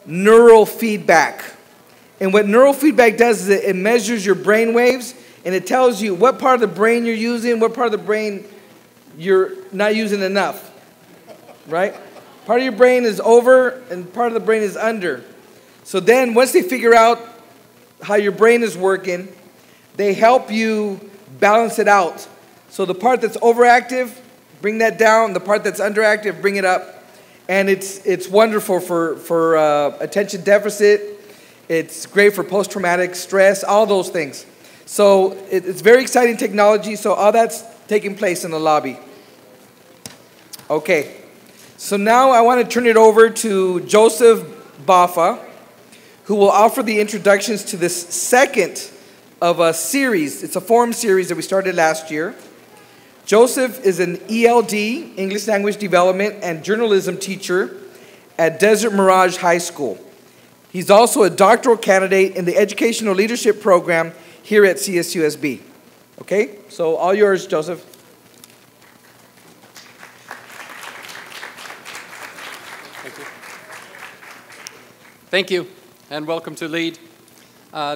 neural feedback. And what neural feedback does is it measures your brain waves, and it tells you what part of the brain you're using, what part of the brain you're not using enough, right? Part of your brain is over, and part of the brain is under. So then once they figure out how your brain is working, they help you balance it out. So the part that's overactive, bring that down. The part that's underactive, bring it up. And it's wonderful for attention deficit. It's great for post-traumatic stress, all those things. So it's very exciting technology. So all that's taking place in the lobby. Okay. So now I want to turn it over to Joseph Baffa, who will offer the introductions to this second of a series. It's a forum series that we started last year. Joseph is an ELD, English Language Development, and Journalism teacher at Desert Mirage High School. He's also a doctoral candidate in the Educational Leadership Program here at CSUSB. Okay, so all yours, Joseph. Thank you, and welcome to LEAD.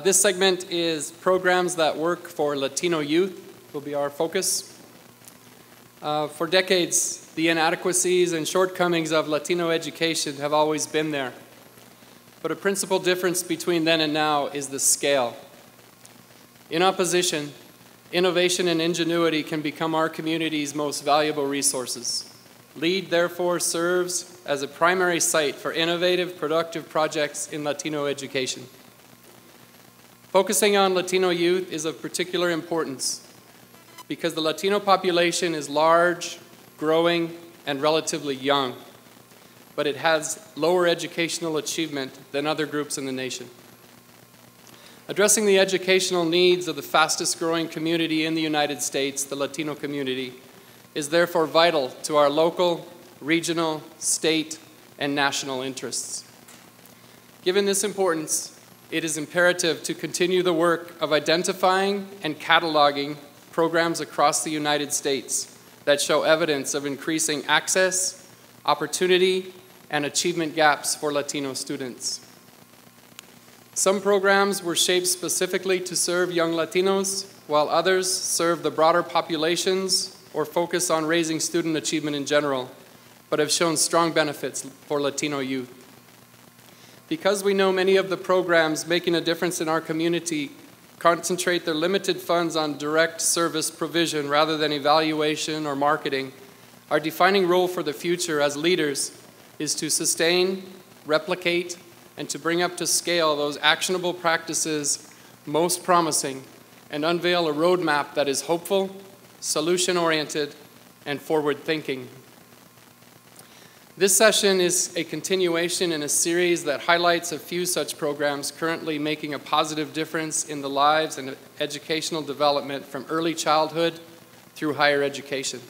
This segment is programs that work for Latino youth, will be our focus. For decades, the inadequacies and shortcomings of Latino education have always been there. But a principal difference between then and now is the scale. In opposition, innovation and ingenuity can become our community's most valuable resources. LEAD, therefore, serves as a primary site for innovative, productive projects in Latino education. Focusing on Latino youth is of particular importance because the Latino population is large, growing, and relatively young, but it has lower educational achievement than other groups in the nation. Addressing the educational needs of the fastest growing community in the United States, the Latino community, is therefore vital to our local, regional, state, and national interests. Given this importance, it is imperative to continue the work of identifying and cataloging programs across the United States that show evidence of increasing access, opportunity, and achievement gaps for Latino students. Some programs were shaped specifically to serve young Latinos, while others serve the broader populations or focus on raising student achievement in general, but have shown strong benefits for Latino youth. Because we know many of the programs making a difference in our community concentrate their limited funds on direct service provision rather than evaluation or marketing, our defining role for the future as leaders is to sustain, replicate, and to bring up to scale those actionable practices most promising and unveil a roadmap that is hopeful, solution-oriented, and forward-thinking. This session is a continuation in a series that highlights a few such programs currently making a positive difference in the lives and educational development from early childhood through higher education.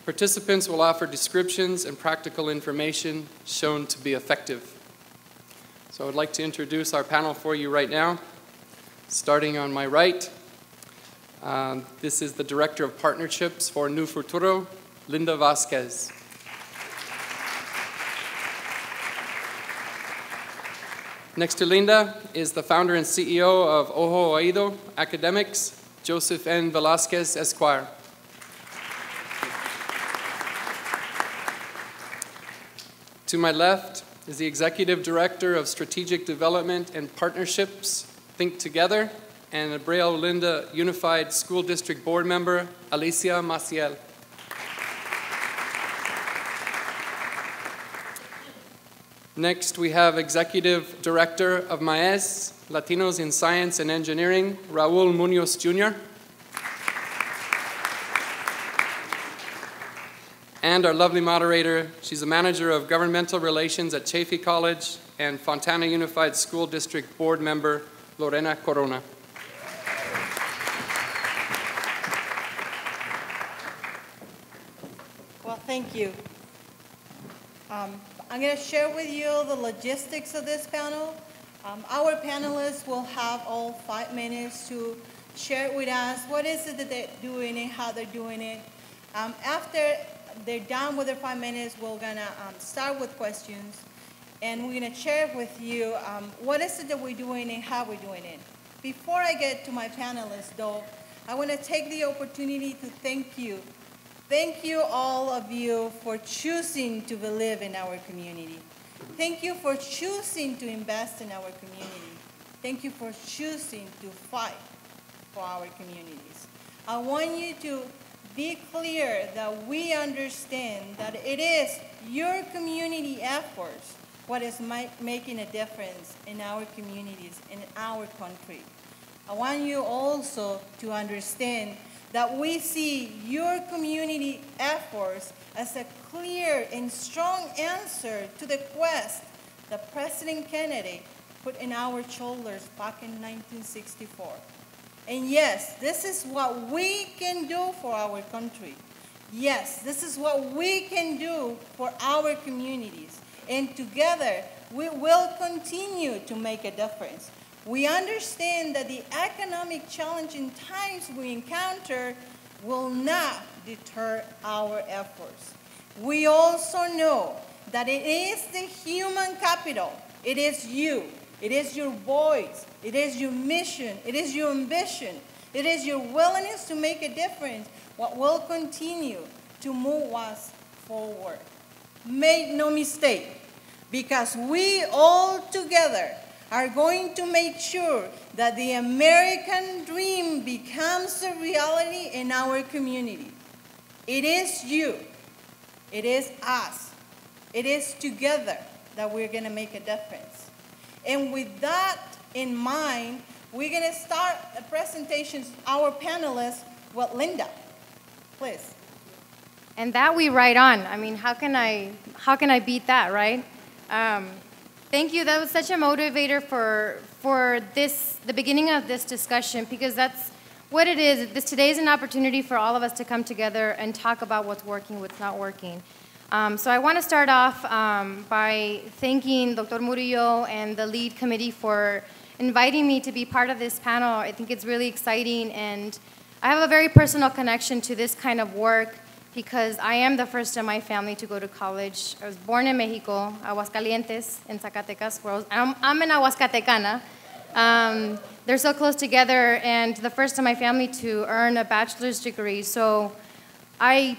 Participants will offer descriptions and practical information shown to be effective. So I'd like to introduce our panel for you right now. Starting on my right, this is the Director of Partnerships for New Futuro, Linda Vasquez. Next to Linda is the founder and CEO of Ojo Oído Academics, Joseph N. Velasquez, Esquire. To my left is the Executive Director of Strategic Development and Partnerships, Think Together, and Hebrea Olinda Unified School District Board Member, Alicia Maciel. Next, we have Executive Director of MAES, Latinos in Science and Engineering, Raul Munoz Jr. And our lovely moderator, she's a manager of governmental relations at Chaffey College and Fontana Unified School District Board Member, Lorena Corona. Well, thank you. I'm going to share with you the logistics of this panel. Our panelists will have all 5 minutes to share with us what is it that they're doing and how they're doing it. After they're done with their 5 minutes, we're going to start with questions. and we're going to share with you what is it that we're doing and how we're doing it. Before I get to my panelists, though, I want to take the opportunity to thank you. Thank you, all of you, for choosing to believe in our community. Thank you for choosing to invest in our community. Thank you for choosing to fight for our communities. I want you to be clear that we understand that it is your community efforts what is making a difference in our communities, in our country. I want you also to understand that we see your community efforts as a clear and strong answer to the quest that President Kennedy put in our shoulders back in 1964. And yes, this is what we can do for our country. Yes, this is what we can do for our communities. And together, we will continue to make a difference. We understand that the economic challenging times we encounter will not deter our efforts. We also know that it is the human capital. It is you. It is your voice. It is your mission. It is your ambition. It is your willingness to make a difference what will continue to move us forward. Make no mistake, because we all together are going to make sure that the American dream becomes a reality in our community. It is you. It is us. It is together that we're going to make a difference. And with that in mind, we're going to start the presentations, our panelists, with Linda. Please. And that we write on. I mean, how can I beat that, right? Thank you. That was such a motivator for the beginning of this discussion, because that's what it is. Today is an opportunity for all of us to come together and talk about what's working, what's not working. So I want to start off by thanking Dr. Murillo and the lead committee for inviting me to be part of this panel. I think it's really exciting, and I have a very personal connection to this kind of work because I am the first in my family to go to college. I was born in Mexico, Aguascalientes, in Zacatecas. I'm an Aguascatecana. They're so close together, and the first in my family to earn a bachelor's degree. So I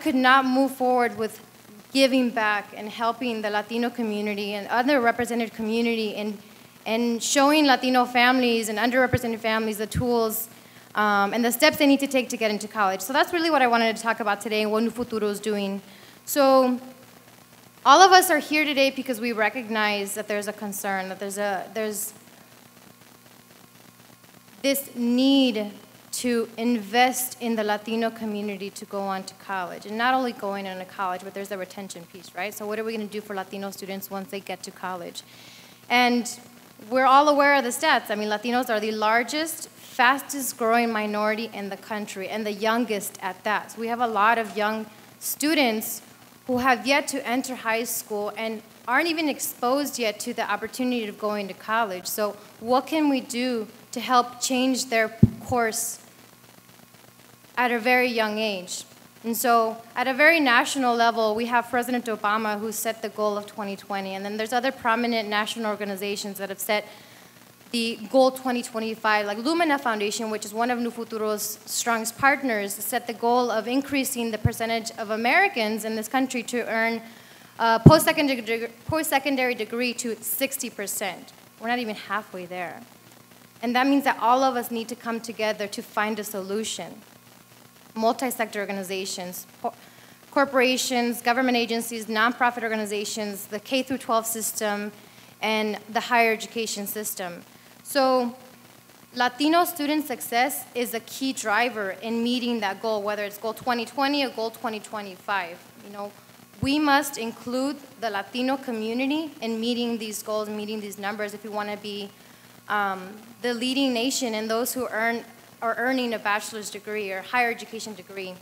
could not move forward with giving back and helping the Latino community and other represented community and showing Latino families and underrepresented families the tools and the steps they need to take to get into college. So that's really what I wanted to talk about today and what Nu Futuro is doing. So all of us are here today because we recognize that there's a concern, that there's this need to invest in the Latino community to go on to college. And not only going on to college, but there's the retention piece, right? So what are we going to do for Latino students once they get to college? And we're all aware of the stats. I mean, Latinos are the largest, fastest growing minority in the country, and the youngest at that. So we have a lot of young students who have yet to enter high school and aren't even exposed yet to the opportunity of going to college. So what can we do to help change their course at a very young age? And so at a very national level, we have President Obama who set the goal of 2020, and then there's other prominent national organizations that have set the goal 2025, like Lumina Foundation, which is one of Nu Futuro's strongest partners, set the goal of increasing the percentage of Americans in this country to earn a post-secondary degree to 60%. We're not even halfway there. And that means that all of us need to come together to find a solution. Multi-sector organizations, corporations, government agencies, nonprofit organizations, the K-12 system, and the higher education system. So Latino student success is a key driver in meeting that goal, whether it's goal 2020 or goal 2025. You know, we must include the Latino community in meeting these goals, meeting these numbers, if we want to be the leading nation in those who are earning a bachelor's degree or higher education degree.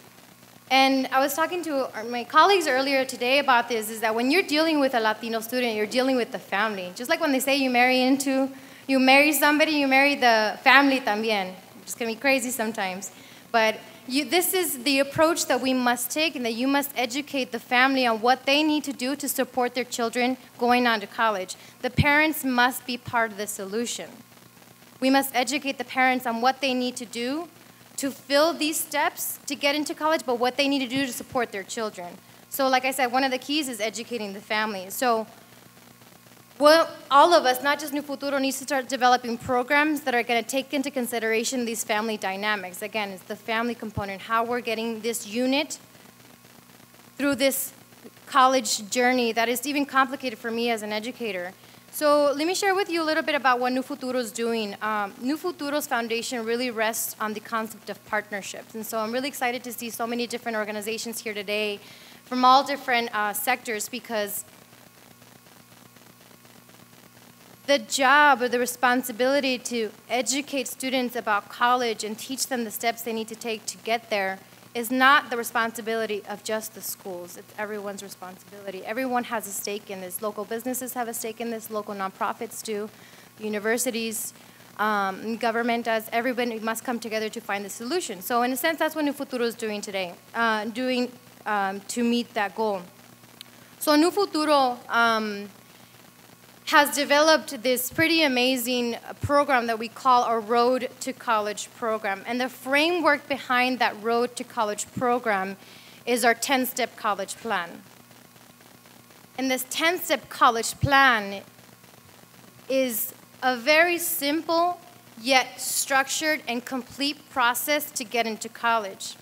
And I was talking to my colleagues earlier today about this, is that when you're dealing with a Latino student, you're dealing with the family. Just like when they say you marry somebody, you marry the family también. It's going to be crazy sometimes. But this is the approach that we must take, and that you must educate the family on what they need to do to support their children going on to college. The parents must be part of the solution. We must educate the parents on what they need to do to fill these steps to get into college, but what they need to do to support their children. So like I said, one of the keys is educating the family. So well, all of us, not just New Futuro, needs to start developing programs that are going to take into consideration these family dynamics. Again, it's the family component, how we're getting this unit through this college journey that is even complicated for me as an educator. So let me share with you a little bit about what New Futuro is doing. New Futuro's foundation really rests on the concept of partnerships. And so I'm really excited to see so many different organizations here today from all different sectors, because the job or the responsibility to educate students about college and teach them the steps they need to take to get there is not the responsibility of just the schools. It's everyone's responsibility. Everyone has a stake in this. Local businesses have a stake in this. Local nonprofits do. Universities, government does. Everybody must come together to find the solution. So in a sense, that's what New Futuro is doing today, to meet that goal. So New Futuro has developed this pretty amazing program that we call our Road to College program. And the framework behind that Road to College program is our 10-step college plan. And this 10-step college plan is a very simple yet structured and complete process to get into college.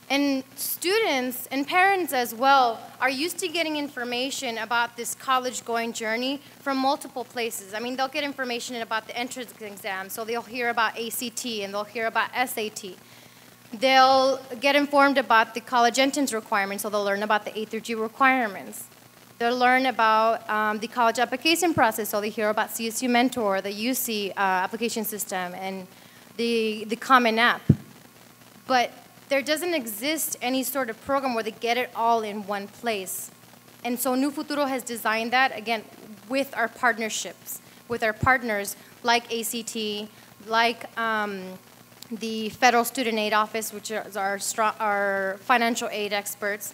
And students and parents as well are used to getting information about this college-going journey from multiple places. I mean, they'll get information about the entrance exam, so they'll hear about ACT and they'll hear about SAT. They'll get informed about the college entrance requirements, so they'll learn about the A through G requirements. They'll learn about the college application process, so they hear about CSU Mentor, the UC application system, and the Common App. But there doesn't exist any sort of program where they get it all in one place. And so New Futuro has designed that, again, with our partnerships, with our partners like ACT, like the Federal Student Aid Office, which is our financial aid experts.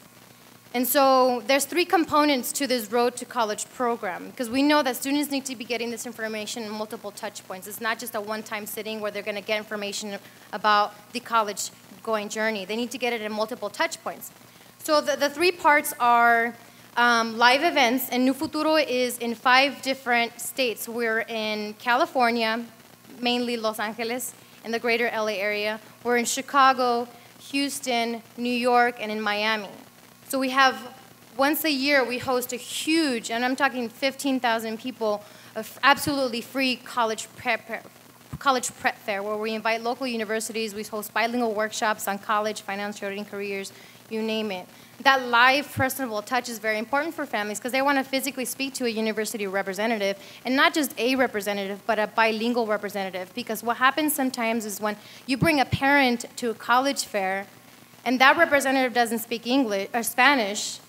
And so there's 3 components to this Road to College program, because we know that students need to be getting this information in multiple touch points. It's not just a one-time sitting where they're going to get information about the college-going journey. They need to get it in multiple touch points. So the 3 parts are live events, and New Futuro is in 5 different states. We're in California, mainly Los Angeles, in the greater LA area. We're in Chicago, Houston, New York, and in Miami. So we have, once a year, we host a huge, and I'm talking 15,000 people, of absolutely free college prep fair, where we invite local universities. We host bilingual workshops on college, financial aid, careers, you name it. That live, personable touch is very important for families because they want to physically speak to a university representative, and not just a representative, but a bilingual representative. Because what happens sometimes is when you bring a parent to a college fair, and that representative doesn't speak English or Spanish,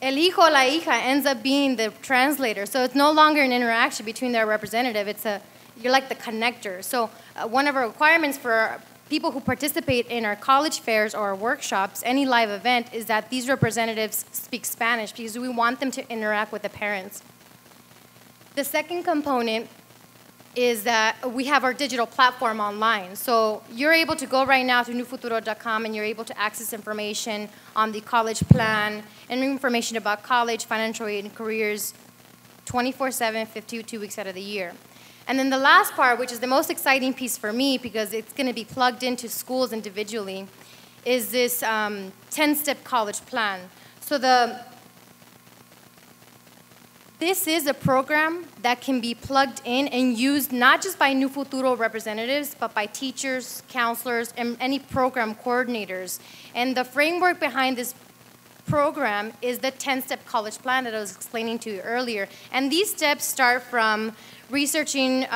el hijo o la hija ends up being the translator. So it's no longer an interaction between their representative. You're like the connector. So one of our requirements for people who participate in our college fairs or our workshops, any live event, is that these representatives speak Spanish, because we want them to interact with the parents. The second component is that we have our digital platform online. So you're able to go right now to newfuturo.com, and you're able to access information on the college plan and information about college, financial aid, and careers 24/7, 52 weeks out of the year. And then the last part, which is the most exciting piece for me because it's going to be plugged into schools individually, is this 10-step college plan. So this is a program that can be plugged in and used not just by New Futuro representatives, but by teachers, counselors, and any program coordinators. And the framework behind this program is the 10-step college plan that I was explaining to you earlier. And these steps start from researching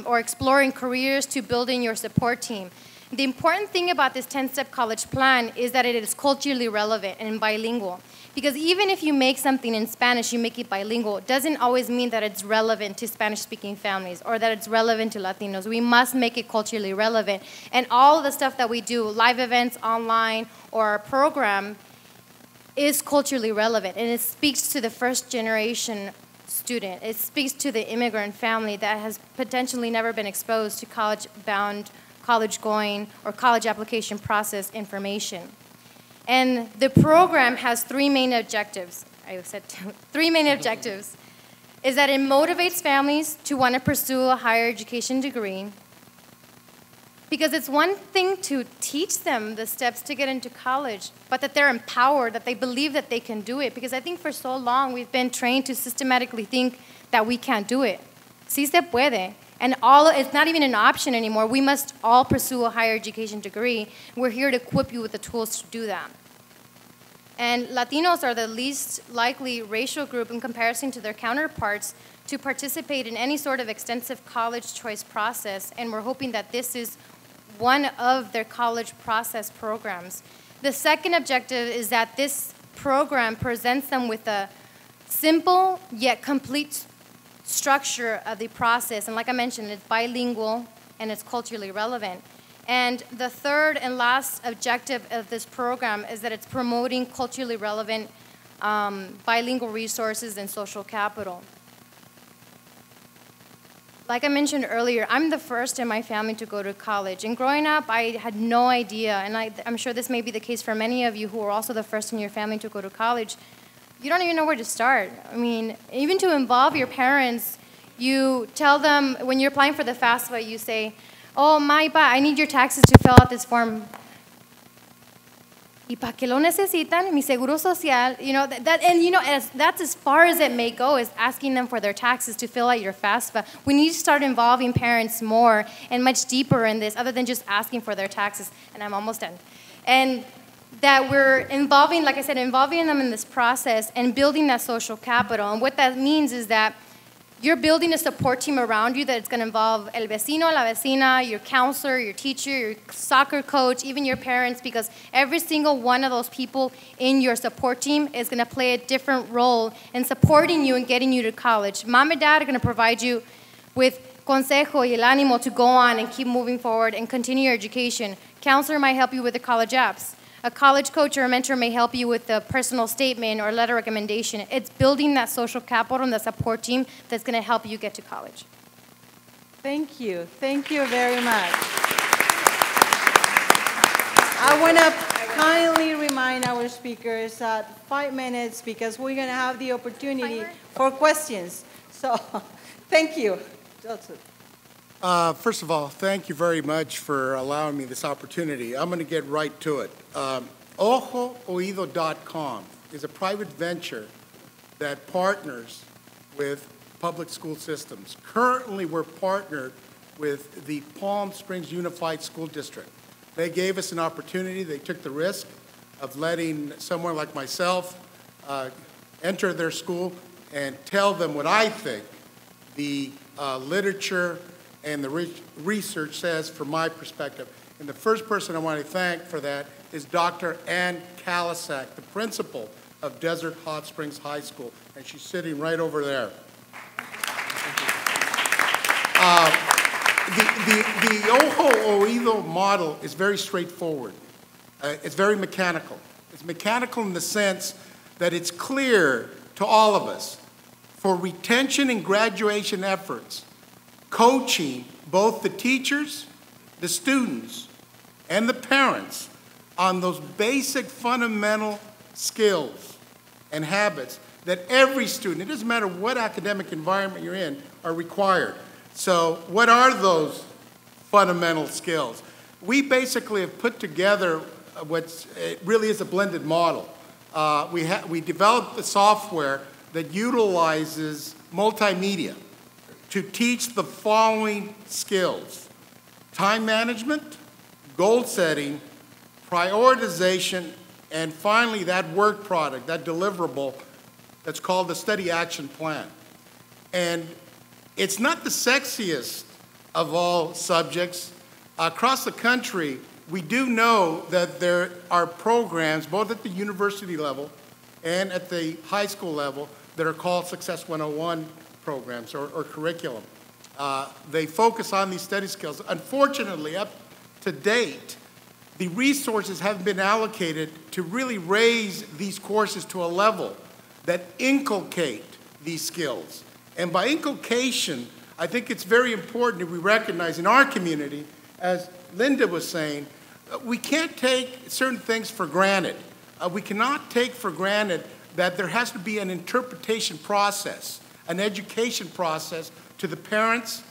or exploring careers to building your support team. The important thing about this 10-step college plan is that it is culturally relevant and bilingual. Because even if you make something in Spanish, you make it bilingual, it doesn't always mean that it's relevant to Spanish-speaking families or that it's relevant to Latinos. We must make it culturally relevant. And all of the stuff that we do, live events, online, or our program, is culturally relevant. And it speaks to the first generation student. It speaks to the immigrant family that has potentially never been exposed to college-bound, college-going, or college application process information. And the program has three main objectives. I said three main objectives. Is that it motivates families to want to pursue a higher education degree. Because it's one thing to teach them the steps to get into college, but that they're empowered, that they believe that they can do it. Because I think for so long we've been trained to systematically think that we can't do it. Sí se puede. And it's not even an option anymore. We must all pursue a higher education degree. We're here to equip you with the tools to do that. And Latinos are the least likely racial group in comparison to their counterparts to participate in any sort of extensive college choice process. And we're hoping that this is one of their college process programs. The second objective is that this program presents them with a simple yet complete structure of the process. And like I mentioned, it's bilingual and it's culturally relevant. And the third and last objective of this program is that it's promoting culturally relevant bilingual resources and social capital. Like I mentioned earlier, I'm the first in my family to go to college. And growing up, I had no idea, and I'm sure this may be the case for many of you who are also the first in your family to go to college. You don't even know where to start. I mean, even to involve your parents, you tell them, when you're applying for the FAFSA, you say, oh, I need your taxes to fill out this form. ¿Y para qué lo necesitan? Mi seguro social, that's as far as it may go, is asking them for their taxes to fill out your FAFSA. We need to start involving parents more and much deeper in this, other than just asking for their taxes. And I'm almost done. And that we're involving, like I said, involving them in this process and building that social capital. And what that means is that you're building a support team around you that's going to involve el vecino, la vecina, your counselor, your teacher, your soccer coach, even your parents, because every single one of those people in your support team is going to play a different role in supporting you and getting you to college. Mom and dad are going to provide you with consejo y el ánimo to go on and keep moving forward and continue your education. Counselor might help you with the college apps. A college coach or a mentor may help you with a personal statement or letter recommendation. It's building that social capital and the support team that's going to help you get to college. Thank you. Thank you very much. I want to kindly remind our speakers 5 minutes because we're going to have the opportunity for questions. So thank you. First of all, thank you very much for allowing me this opportunity. I'm going to get right to it. OjoOído.com is a private venture that partners with public school systems. Currently, we're partnered with the Palm Springs Unified School District. They gave us an opportunity. They took the risk of letting someone like myself enter their school and tell them what I think the literature and the research says from my perspective. And the first person I want to thank for that is Dr. Ann Kalisak, the principal of Desert Hot Springs High School, and she's sitting right over there. The Ojo Oído model is very straightforward. It's very mechanical. It's mechanical in the sense that it's clear to all of us for retention and graduation efforts, coaching both the teachers, the students, and the parents on those basic fundamental skills and habits that every student, it doesn't matter what academic environment you're in, are required. So what are those fundamental skills? We basically have put together it really is a blended model. We developed the software that utilizes multimedia to teach the following skills: time management, goal setting, prioritization, and finally that work product, that deliverable that's called the study action plan. And it's not the sexiest of all subjects. Across the country, we do know that there are programs, both at the university level and at the high school level that are called Success 101 programs or curriculum. They focus on these study skills. Unfortunately, up to date, the resources haven't been allocated to really raise these courses to a level that inculcate these skills. And by inculcation, I think it's very important that we recognize in our community, as Linda was saying, we can't take certain things for granted. We cannot take for granted that there has to be an interpretation process, an education process to the parents,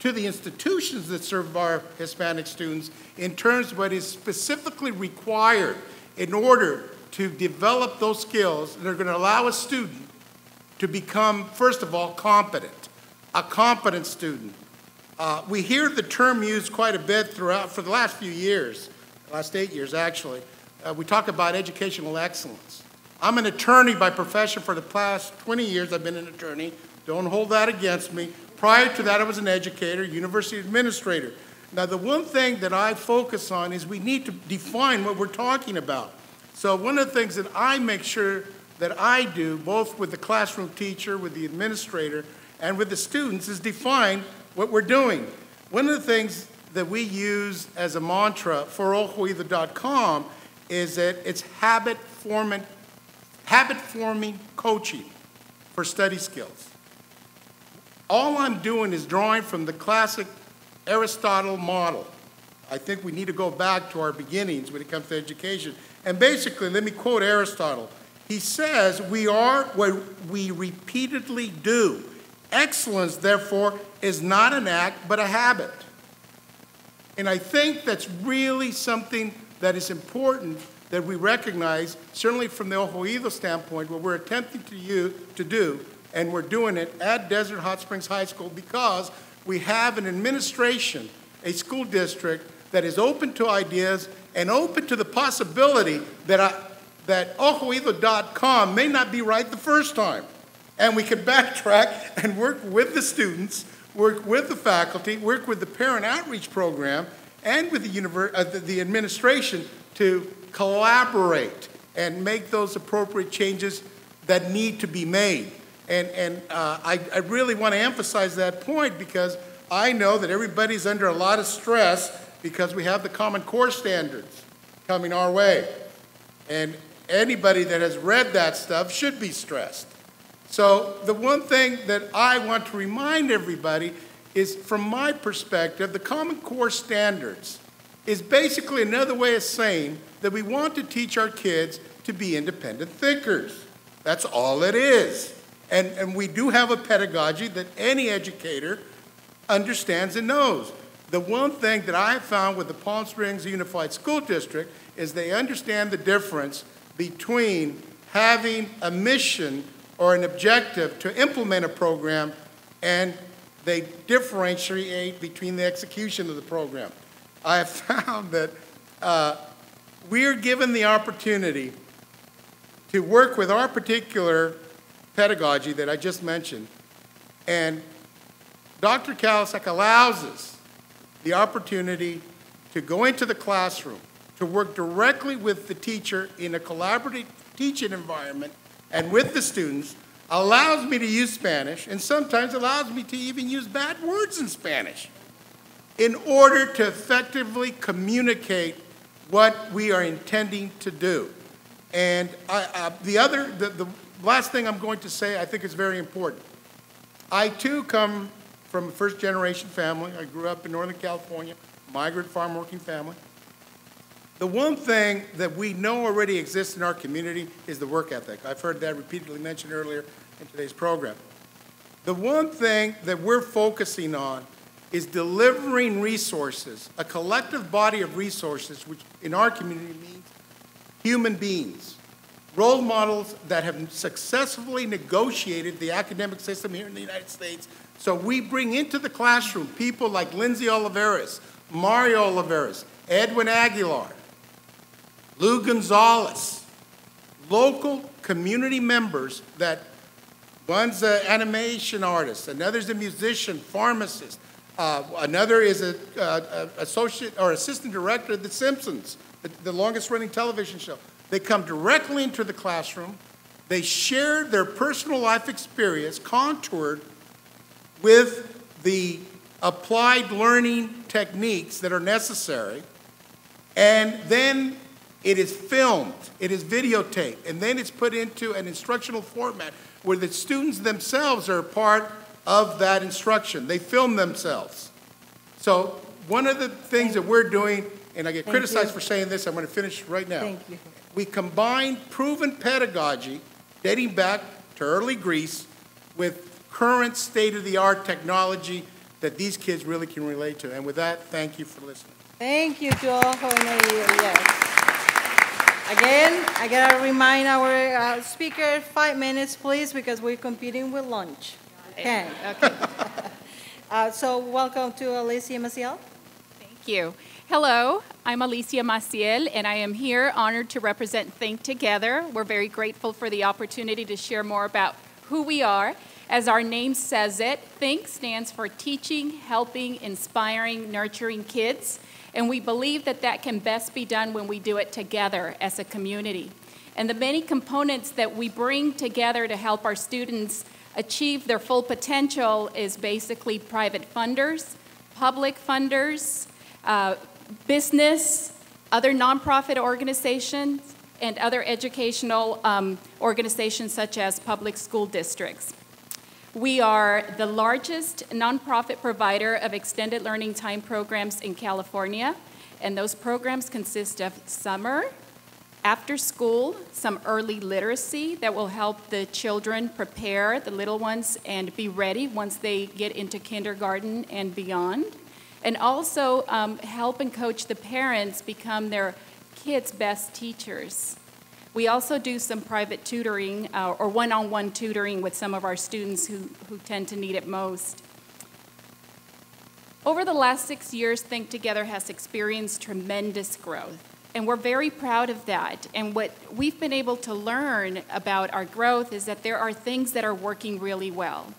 to the institutions that serve our Hispanic students in terms of what is specifically required in order to develop those skills that are going to allow a student to become, first of all, competent, a competent student. We hear the term used quite a bit throughout, for the last few years, last 8 years actually. We talk about educational excellence. I'm an attorney by profession. For the past 20 years I've been an attorney. Don't hold that against me. Prior to that I was an educator, university administrator. Now the one thing that I focus on is we need to define what we're talking about. So one of the things that I make sure that I do, both with the classroom teacher, with the administrator, and with the students, is define what we're doing. One of the things that we use as a mantra for ojoito.com is that it's habit-forming coaching for study skills. All I'm doing is drawing from the classic Aristotle model. I think we need to go back to our beginnings when it comes to education. And basically, let me quote Aristotle. He says, "We are what we repeatedly do. Excellence, therefore, is not an act, but a habit." And I think that's really something that is important that we recognize, certainly from the Ojoito standpoint, what we're attempting to do, and we're doing it at Desert Hot Springs High School because we have an administration, a school district that is open to ideas and open to the possibility that ojoito.com may not be right the first time. And we can backtrack and work with the students, work with the faculty, work with the parent outreach program, and with the administration to collaborate and make those appropriate changes that need to be made. And I really want to emphasize that point because I know that everybody's under a lot of stress because we have the Common Core standards coming our way. And anybody that has read that stuff should be stressed. So the one thing that I want to remind everybody is, from my perspective, the Common Core standards is basically another way of saying that we want to teach our kids to be independent thinkers. That's all it is. And we do have a pedagogy that any educator understands and knows. The one thing that I have found with the Palm Springs Unified School District is they understand the difference between having a mission or an objective to implement a program, and they differentiate between the execution of the program. I have found that we are given the opportunity to work with our particular pedagogy that I just mentioned, and Dr. Kalisek allows us the opportunity to go into the classroom, to work directly with the teacher in a collaborative teaching environment and with the students, allows me to use Spanish, and sometimes allows me to even use bad words in Spanish in order to effectively communicate what we are intending to do. And the last thing I'm going to say, I think is very important. I too come from a first-generation family. I grew up in Northern California, migrant farm working family. The one thing that we know already exists in our community is the work ethic. I've heard that repeatedly mentioned earlier in today's program. The one thing that we're focusing on is delivering resources, a collective body of resources, which in our community means human beings, role models that have successfully negotiated the academic system here in the United States. So we bring into the classroom people like Lindsay Oliveras, Mario Oliveras, Edwin Aguilar, Lou Gonzalez, local community members that one's an animation artist, another's a musician, pharmacist, another is an associate or assistant director of The Simpsons, the longest running television show. They come directly into the classroom. They shared their personal life experience contoured with the applied learning techniques that are necessary, and then it is filmed, it is videotaped, and then it's put into an instructional format where the students themselves are a part of that instruction. They film themselves. So one of the things that we're doing, and I get criticized for saying this, I'm going to finish right now. Thank you. We combine proven pedagogy dating back to early Greece with current state-of-the-art technology that these kids really can relate to. And with that, thank you for listening. Thank you, Joe. Yes. Again, I gotta remind our speaker, 5 minutes, please, because we're competing with lunch. Okay. So welcome to Alicia Maciel. Thank you. Hello, I'm Alicia Maciel, and I am here honored to represent Think Together. We're very grateful for the opportunity to share more about who we are. As our name says it, Think stands for Teaching, Helping, Inspiring, Nurturing Kids. And we believe that that can best be done when we do it together as a community. And the many components that we bring together to help our students achieve their full potential is basically private funders, public funders, business, other nonprofit organizations, and other educational organizations such as public school districts. We are the largest nonprofit provider of extended learning time programs in California, and those programs consist of summer, after school, some early literacy that will help the children prepare, the little ones, and be ready once they get into kindergarten and beyond, and also help and coach the parents become their kids' best teachers. We also do some private tutoring or one-on-one tutoring with some of our students who tend to need it most. Over the last 6 years, Think Together has experienced tremendous growth, and we're very proud of that. And what we've been able to learn about our growth is that there are things that are working really well.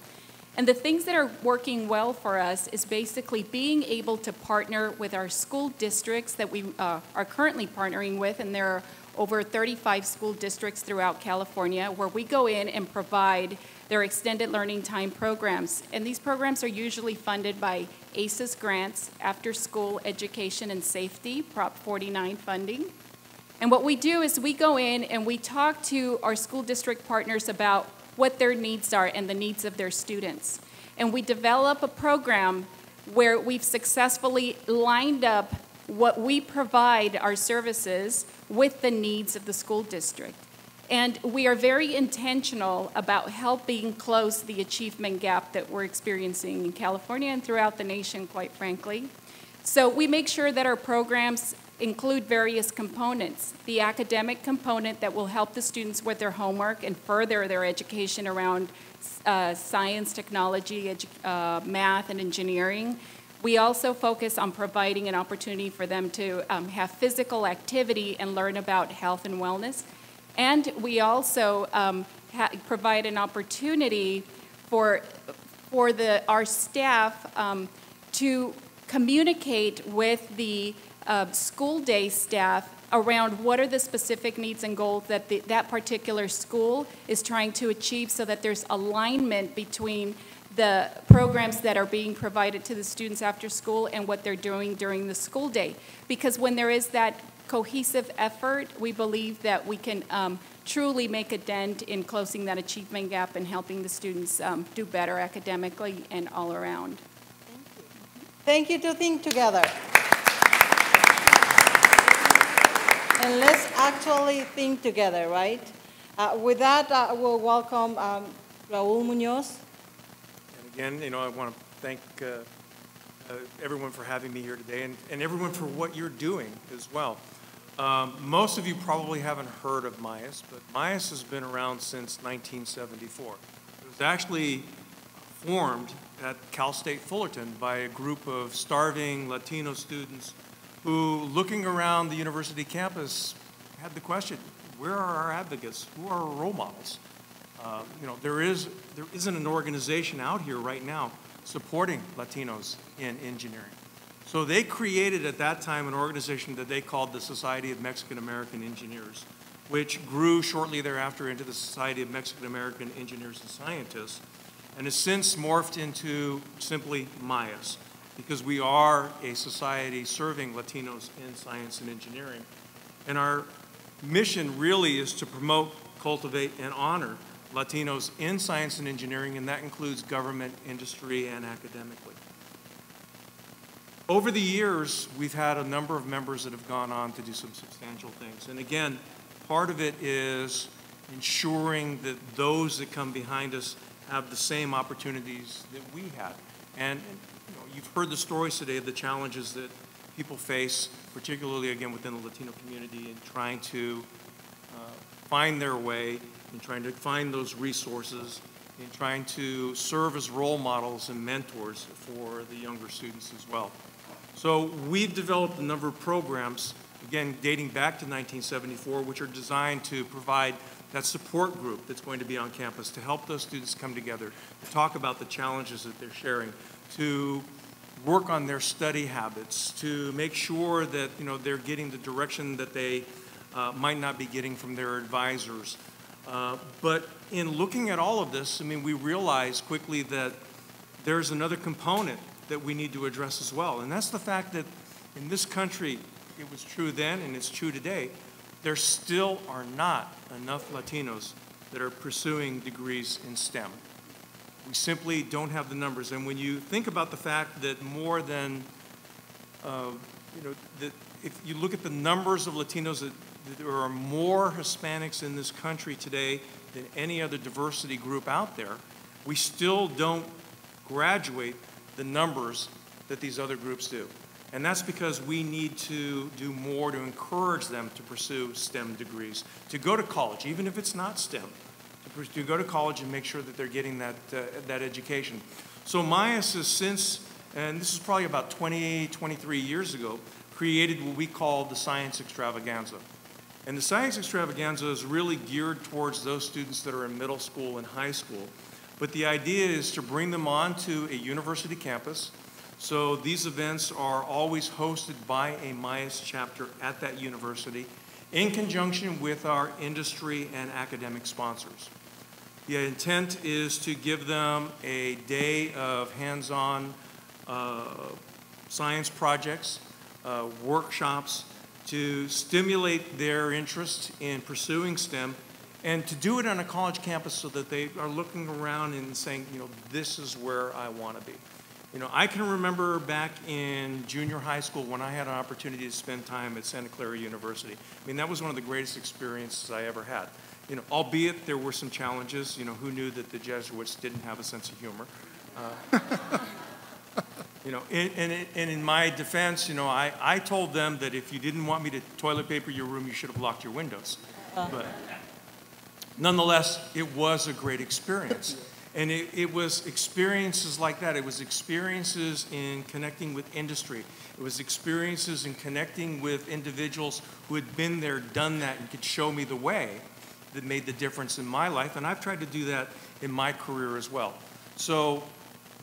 And the things that are working well for us is basically being able to partner with our school districts that we are currently partnering with, and there are over 35 school districts throughout California where we go in and provide their extended learning time programs. And these programs are usually funded by ACES grants, After School Education and Safety, Prop 49 funding. And what we do is we go in and we talk to our school district partners about what their needs are and the needs of their students. And we develop a program where we've successfully lined up what we provide our services with the needs of the school district. And we are very intentional about helping close the achievement gap that we're experiencing in California and throughout the nation, quite frankly. So we make sure that our programs include various components. The academic component that will help the students with their homework and further their education around science, technology, math, and engineering. We also focus on providing an opportunity for them to have physical activity and learn about health and wellness. And we also provide an opportunity for our staff to communicate with the school day staff around what are the specific needs and goals that that particular school is trying to achieve, so that there's alignment between the programs that are being provided to the students after school and what they're doing during the school day. Because when there is that cohesive effort, we believe that we can truly make a dent in closing that achievement gap and helping the students do better academically and all around. Thank you to Think Together. And let's actually think together, right? With that, we'll welcome Raul Munoz. And again, I want to thank everyone for having me here today, and everyone for what you're doing as well. Most of you probably haven't heard of MIAS, but MIAS has been around since 1974. It was actually formed at Cal State Fullerton by a group of starving Latino students who, looking around the university campus, had the question, where are our advocates? Who are our role models? There isn't an organization out here right now supporting Latinos in engineering. So they created at that time an organization that they called the Society of Mexican American Engineers. which grew shortly thereafter into the Society of Mexican American Engineers and Scientists, and has since morphed into simply MAIAS, because we are a society serving Latinos in science and engineering. And our mission really is to promote, cultivate, and honor Latinos in science and engineering, and that includes government, industry, and academically. Over the years, we've had a number of members that have gone on to do some substantial things. And again, part of it is ensuring that those that come behind us have the same opportunities that we had. And you've heard the stories today of the challenges that people face, particularly again within the Latino community, in trying to find their way, in trying to find those resources, in trying to serve as role models and mentors for the younger students as well. So we've developed a number of programs, again, dating back to 1974, which are designed to provide that support group that's going to be on campus to help those students come together, to talk about the challenges that they're sharing, to work on their study habits, to make sure that they're getting the direction that they might not be getting from their advisors. But in looking at all of this, I mean, we realize quickly that there's another component that we need to address as well, and that's the fact that in this country, it was true then and it's true today, there still are not enough Latinos that are pursuing degrees in STEM. We simply don't have the numbers. And when you think about the fact that more than, that if you look at the numbers of Latinos, that there are more Hispanics in this country today than any other diversity group out there, we still don't graduate the numbers that these other groups do. And that's because we need to do more to encourage them to pursue STEM degrees, to go to college, even if it's not STEM, to go to college and make sure that they're getting that education. So MAIAS has since, and this is probably about 23 years ago, created what we call the Science Extravaganza. And the Science Extravaganza is really geared towards those students that are in middle school and high school. But the idea is to bring them onto a university campus. So these events are always hosted by a MAIAS chapter at that university in conjunction with our industry and academic sponsors. The intent is to give them a day of hands-on science projects, workshops, to stimulate their interest in pursuing STEM, and to do it on a college campus so that they are looking around and saying, this is where I want to be. I can remember back in junior high school when I had an opportunity to spend time at Santa Clara University. I mean, that was one of the greatest experiences I ever had. Albeit there were some challenges. Who knew that the Jesuits didn't have a sense of humor? And in my defense, I told them that if you didn't want me to toilet paper your room, you should have locked your windows. But nonetheless, it was a great experience. And it was experiences like that. It was experiences in connecting with industry. It was experiences in connecting with individuals who had been there, done that, and could show me the way that made the difference in my life. And I've tried to do that in my career as well. So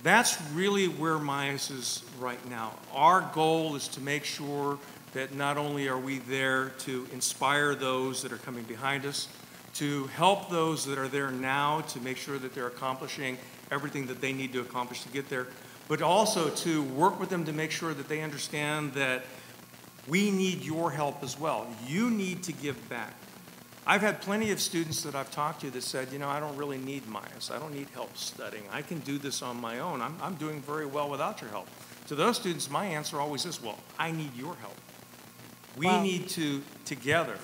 that's really where MAIAS is right now. Our goal is to make sure that not only are we there to inspire those that are coming behind us, to help those that are there now to make sure that they're accomplishing everything that they need to accomplish to get there, but also to work with them to make sure that they understand that we need your help as well. You need to give back. I've had plenty of students that I've talked to that said, I don't really need MAIAS. I don't need help studying. I can do this on my own. I'm doing very well without your help. To those students, my answer always is, well, I need your help. We need to, together,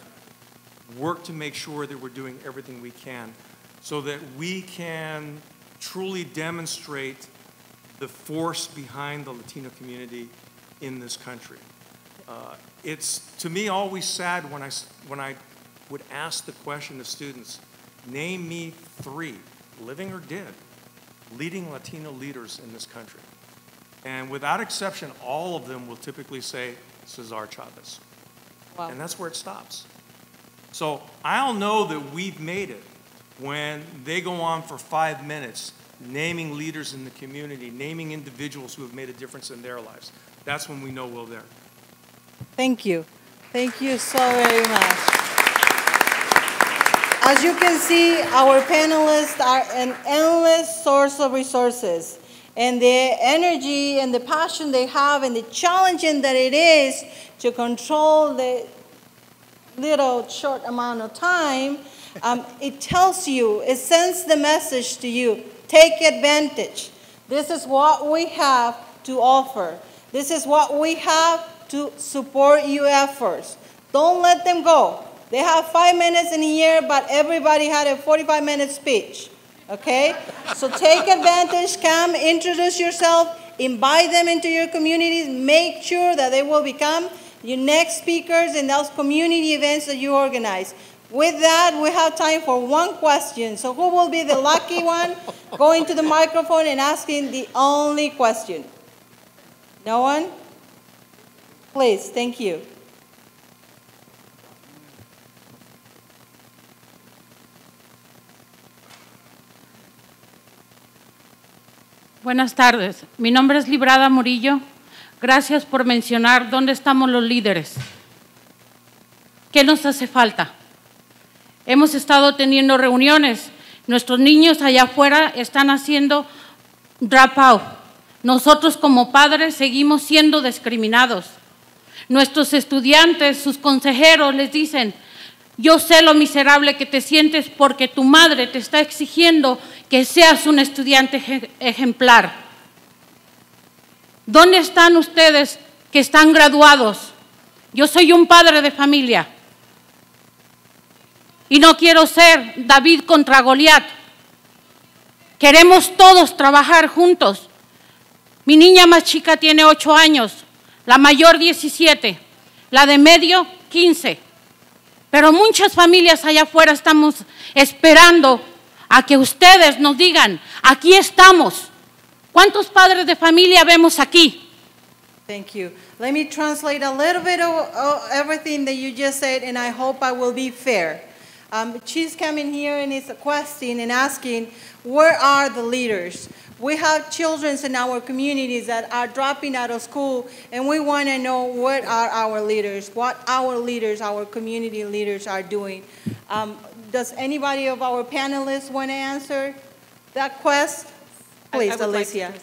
work to make sure that we're doing everything we can so that we can truly demonstrate the force behind the Latino community in this country. It's, to me, always sad when I would ask the question of students, name me 3, living or dead, leading Latino leaders in this country. And without exception, all of them will typically say Cesar Chavez. Wow. And that's where it stops. So I'll know that we've made it when they go on for 5 minutes naming leaders in the community, naming individuals who have made a difference in their lives. That's when we know we're there. Thank you. Thank you so very much. As you can see, our panelists are an endless source of resources. And the energy and the passion they have and the challenging that it is to control the little short amount of time, it tells you, it sends the message to you, take advantage. This is what we have to offer. This is what we have to support your efforts. Don't let them go. They have 5 minutes in a year, but everybody had a 45-minute speech, okay? So take advantage, come, introduce yourself, invite them into your communities, make sure that they will become your next speakers in those community events that you organize. With that, we have time for one question. So who will be the lucky one going to the microphone and asking the only question? No one? Please, thank you. Buenas tardes. Mi nombre es Librada Murillo. Gracias por mencionar dónde estamos los líderes. ¿Qué nos hace falta? Hemos estado teniendo reuniones. Nuestros niños allá afuera están haciendo drop out. Nosotros como padres seguimos siendo discriminados. Nuestros estudiantes, sus consejeros les dicen, yo sé lo miserable que te sientes porque tu madre te está exigiendo que seas un estudiante ejemplar. ¿Dónde están ustedes que están graduados? Yo soy un padre de familia y no quiero ser David contra Goliat. Queremos todos trabajar juntos. Mi niña más chica tiene 8 años, la mayor 17, la de medio 15. Pero muchas familias allá afuera estamos esperando a que ustedes nos digan, aquí estamos. ¿Cuántos padres de familia vemos aquí? Thank you. Let me translate a little bit of everything that you just said, and I hope I will be fair. She's coming here and is questioning and asking, where are the leaders? We have children in our communities that are dropping out of school, and we want to know what are our leaders, our community leaders are doing. Does anybody of our panelists want to answer that question? Please, Alicia.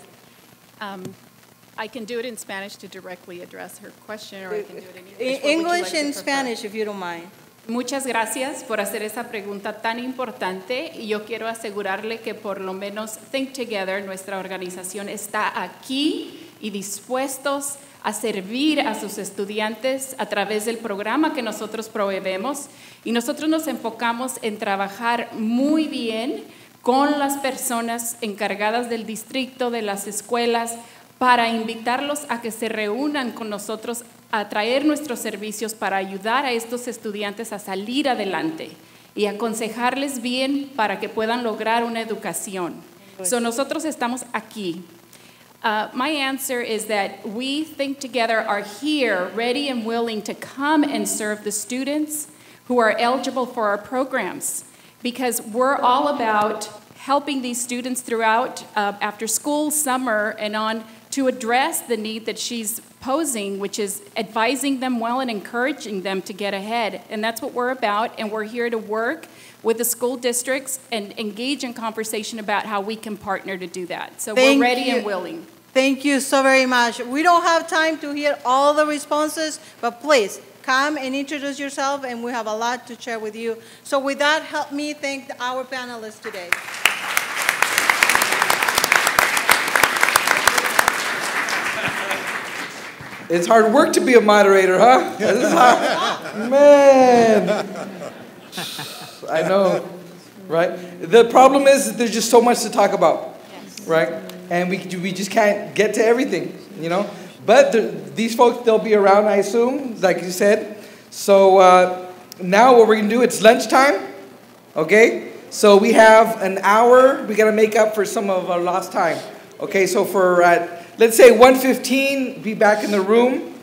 I can do it in Spanish to directly address her question, or I can do it in English. English and Spanish, if you don't mind. Muchas gracias por hacer esa pregunta tan importante y yo quiero asegurarle que por lo menos Think Together, nuestra organización, está aquí y dispuestos a servir a sus estudiantes a través del programa que nosotros proveemos y nosotros nos enfocamos en trabajar muy bien con las personas encargadas del distrito, de las escuelas, para invitarlos a que se reúnan con nosotros a traer nuestros servicios para ayudar a estos estudiantes a salir adelante y aconsejarles bien para que puedan lograr una educación. So nosotros estamos aquí. My answer is that we Think Together are here, ready and willing to come and serve the students who are eligible for our programs, because we're all about helping these students throughout after school, summer, and on to address the need that she's posing, which is advising them well and encouraging them to get ahead. And that's what we're about, and we're here to work with the school districts and engage in conversation about how we can partner to do that. So we're ready and willing. Thank you so very much. We don't have time to hear all the responses, but please come and introduce yourself, and we have a lot to share with you. So with that, help me thank our panelists today. It's hard work to be a moderator, huh? This is hard. Man. I know, right? The problem is that there's just so much to talk about, right? And we just can't get to everything, you know? But these folks, they'll be around, I assume, like you said. So now what we're going to do, it's lunchtime, okay? So we have an hour. We got to make up for some of our lost time. Okay, so for, let's say 1:15, be back in the room.